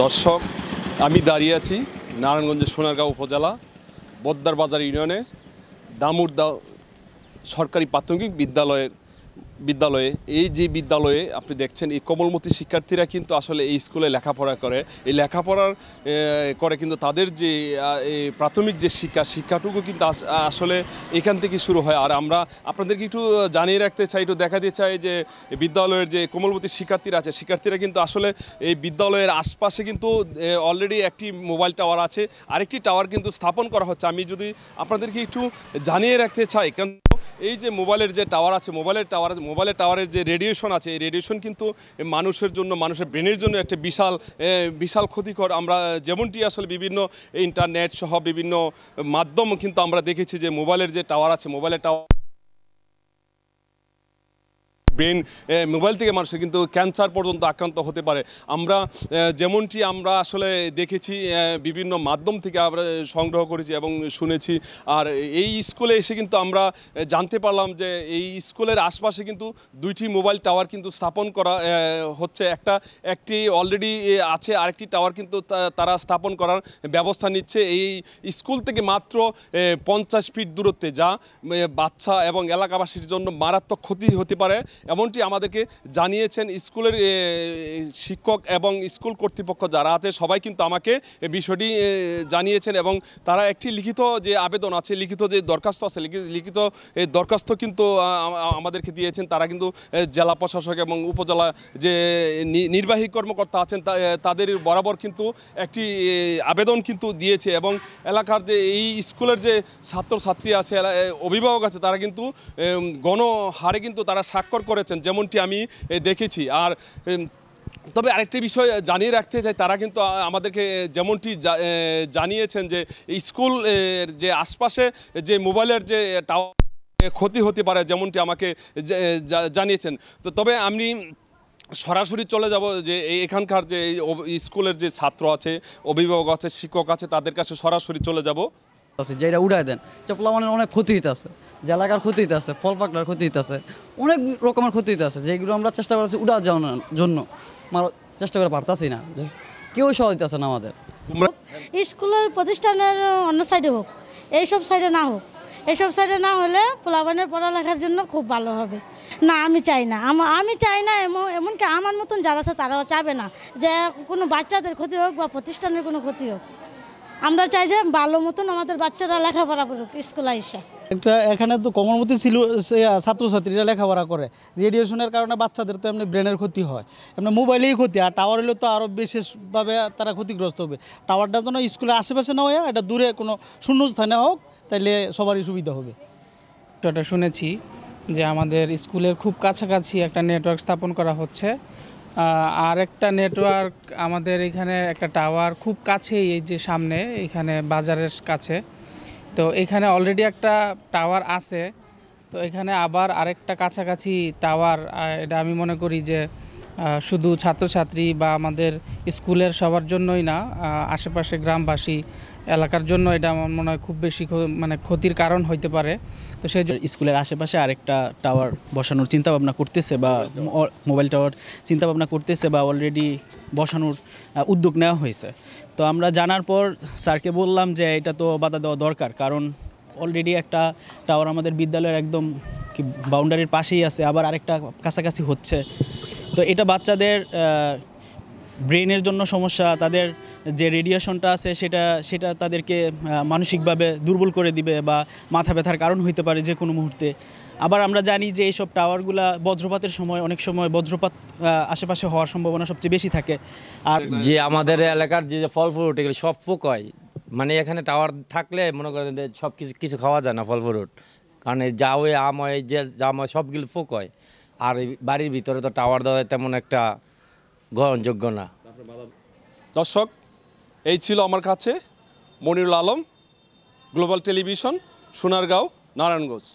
দর্শক, আমি দাঁড়িয়ে আছি নারায়ণগঞ্জের সোনারগাঁও উপজেলা বদ্দার বাজার ইউনিয়নের দামুরদা সরকারি প্রাথমিক বিদ্যালয়ে এই যে বিদ্যালয়ে আপনি দেখছেন এই কোমলমতি শিক্ষার্থীরা কিন্তু আসলে এই স্কুলে লেখাপড়া করে। এই লেখাপড়ার করে কিন্তু তাদের যে প্রাথমিক যে শিক্ষাটুকু কিন্তু আসলে এখান থেকে শুরু হয়। আর আমরা আপনাদেরকে একটু জানিয়ে রাখতে চাই, একটু দেখাতে চাই যে বিদ্যালয়ের যে কোমলমতি শিক্ষার্থীরা কিন্তু আসলে এই বিদ্যালয়ের আশপাশে কিন্তু অলরেডি একটি মোবাইল টাওয়ার আছে, আরেকটি টাওয়ার কিন্তু স্থাপন করা হচ্ছে। আমি যদি আপনাদেরকে একটু জানিয়ে রাখতে চাই, কারণ এই যে মোবাইলের যে টাওয়ার আছে, মোবাইলের টাওয়ারের যে রেডিয়েশন আছে, এই রেডিয়েশন কিন্তু মানুষের জন্য, মানুষের ব্রেনের জন্য একটা বিশাল ক্ষতিকর। আমরা যেমনটি আসলে বিভিন্ন ইন্টারনেট সহ বিভিন্ন মাধ্যম কিন্তু আমরা দেখেছি যে মোবাইলের যে টাওয়ার আছে, মোবাইলের টাওয়ার ব্রেন, মোবাইল থেকে মানুষের কিন্তু ক্যান্সার পর্যন্ত আক্রান্ত হতে পারে। যেমনটি আমরা আসলে দেখেছি, বিভিন্ন মাধ্যম থেকে আমরা সংগ্রহ করেছি এবং শুনেছি। আর এই স্কুলে এসে কিন্তু আমরা জানতে পারলাম যে এই স্কুলের আশপাশে কিন্তু দুইটি মোবাইল টাওয়ার কিন্তু স্থাপন করা হচ্ছে। একটি অলরেডি আছে, আরেকটি টাওয়ার কিন্তু তারা স্থাপন করার ব্যবস্থা নিচ্ছে এই স্কুল থেকে মাত্র 50 ফিট দূরত্বে, যা বাচ্চা এবং এলাকাবাসীর জন্য মারাত্মক ক্ষতি হতে পারে এমনটি আমাদেরকে জানিয়েছেন স্কুলের শিক্ষক এবং স্কুল কর্তৃপক্ষ যারা আছে সবাই কিন্তু আমাকে বিষয়টি জানিয়েছেন। এবং তারা একটি লিখিত যে আবেদন আছে, লিখিত যে দরখাস্ত আছে, লিখিত দরখাস্ত কিন্তু আমাদেরকে দিয়েছেন। তারা কিন্তু জেলা প্রশাসক এবং উপজেলা যে নির্বাহী কর্মকর্তা আছেন তাদের বরাবর কিন্তু একটি আবেদন কিন্তু দিয়েছে। এবং এলাকার যে এই স্কুলের যে ছাত্রছাত্রী আছে, অভিভাবক আছে, তারা কিন্তু গণহারে কিন্তু তারা স্বাক্ষর করেছেন, যেমনটি আমি দেখেছি। আর তবে আরেকটি বিষয় জানিয়ে রাখতে চাই, তারা কিন্তু আমাদেরকে যেমনটি জানিয়েছেন যে স্কুলের যে আশপাশে যে মোবাইলের যে টাওয়ার ক্ষতি হতে পারে, যেমনটি আমাকে জানিয়েছেন। তবে আমি সরাসরি চলে যাব যে এখানকার যে স্কুলের যে ছাত্র আছে, অভিভাবক আছে, শিক্ষক আছে, তাদের কাছে সরাসরি চলে যাব। যেটা উড়াই দেন, যে পোলাপানের অনেক ক্ষতি হইতে আছে, যে এলাকার ক্ষতি হইতে আছে, ফল পাকড়ার ক্ষতি হইতে আছে, অনেক রকমের ক্ষতি হইতে আছে, যেগুলো আমরা চেষ্টা করছি উড়া যাওয়ানোর জন্য, চেষ্টা করে পারতাছি না, যে কেউ সহ দিতেছে না আমাদের। স্কুলের প্রতিষ্ঠানের অন্য সাইডে হোক, এইসব সাইডে না হোক। এইসব সাইডে না হলে পোলাপানের পড়ালেখার জন্য খুব ভালো হবে। না, আমি চাই না, আমি চাই না, এমনকি আমার মতন যারা আছে তারাও চাবে না যে কোনো বাচ্চাদের ক্ষতি হোক বা প্রতিষ্ঠানের কোনো ক্ষতি হোক। আমরা চাই যে ভালো মতন আমাদের বাচ্চারা লেখাপড়া করুক স্কুলে এসে। এখানে তো কোমলমতি ছিল, ছাত্রছাত্রীরা লেখাপড়া করে, রেডিয়েশনের কারণে বাচ্চাদের তো এমনি ব্রেনের ক্ষতি হয়, এমনি মোবাইলেই ক্ষতি, আর টাওয়ার হলে তো আরও বিশেষভাবে তারা ক্ষতিগ্রস্ত হবে। টাওয়ারটা যেন স্কুলের আশেপাশে না হয়, এটা দূরে কোনো শূন্য স্থানে হোক, তাইলে সবারই সুবিধা হবে। এটা শুনেছি যে আমাদের স্কুলের খুব কাছাকাছি একটা নেটওয়ার্ক স্থাপন করা হচ্ছে, আর একটা নেটওয়ার্ক আমাদের এখানে একটা টাওয়ার খুব কাছেই, এই যে সামনে এখানে বাজারের কাছে, তো এখানে অলরেডি একটা টাওয়ার আছে। তো এখানে আবার আরেকটা কাছাকাছি টাওয়ার, এটা আমি মনে করি যে শুধু ছাত্রছাত্রী বা আমাদের স্কুলের সবার জন্যই না, আশেপাশে গ্রামবাসী এলাকার জন্য এটা আমার মনে হয় খুব বেশি মানে ক্ষতির কারণ হইতে পারে। তো সেই স্কুলের আশেপাশে আরেকটা টাওয়ার বসানোর চিন্তাভাবনা করতেছে, বা মোবাইল টাওয়ার চিন্তাভাবনা করতেছে, বা অলরেডি বসানোর উদ্যোগ নেওয়া হয়েছে। তো আমরা জানার পর স্যারকে বললাম যে এটা তো বাধা দেওয়া দরকার, কারণ অলরেডি একটা টাওয়ার আমাদের বিদ্যালয়ের একদম বাউন্ডারির পাশেই আছে, আবার আরেকটা কাছাকাছি হচ্ছে। তো এটা বাচ্চাদের ব্রেনের জন্য সমস্যা, তাদের যে রেডিয়েশনটা আছে সেটা তাদেরকে মানসিকভাবে দুর্বল করে দিবে, বা মাথা ব্যথার কারণ হইতে পারে যে কোনো মুহূর্তে। আবার আমরা জানি যে এইসব টাওয়ারগুলা বজ্রপাতের সময়, অনেক সময় বজ্রপাত আশেপাশে হওয়ার সম্ভাবনা সবচেয়ে বেশি থাকে। আর যে আমাদের এলাকার যে ফল ফ্রুট এগুলো সব পোক হয়, মানে এখানে টাওয়ার থাকলে মনে করেন যে সব কিছু খাওয়া যায় না ফল ফ্রুট, কারণ এই যা হয় আম হয়, যে জাম হয়, সবগুলো পোক হয়। আর বাড়ির ভিতরে তো টাওয়ার দেওয়া তেমন একটা গ্রহণযোগ্য না। দর্শক, এই ছিল আমার কাছে মনিরুল আলম, গ্লোবাল টেলিভিশন, সোনারগাঁও, নারায়ণগঞ্জ।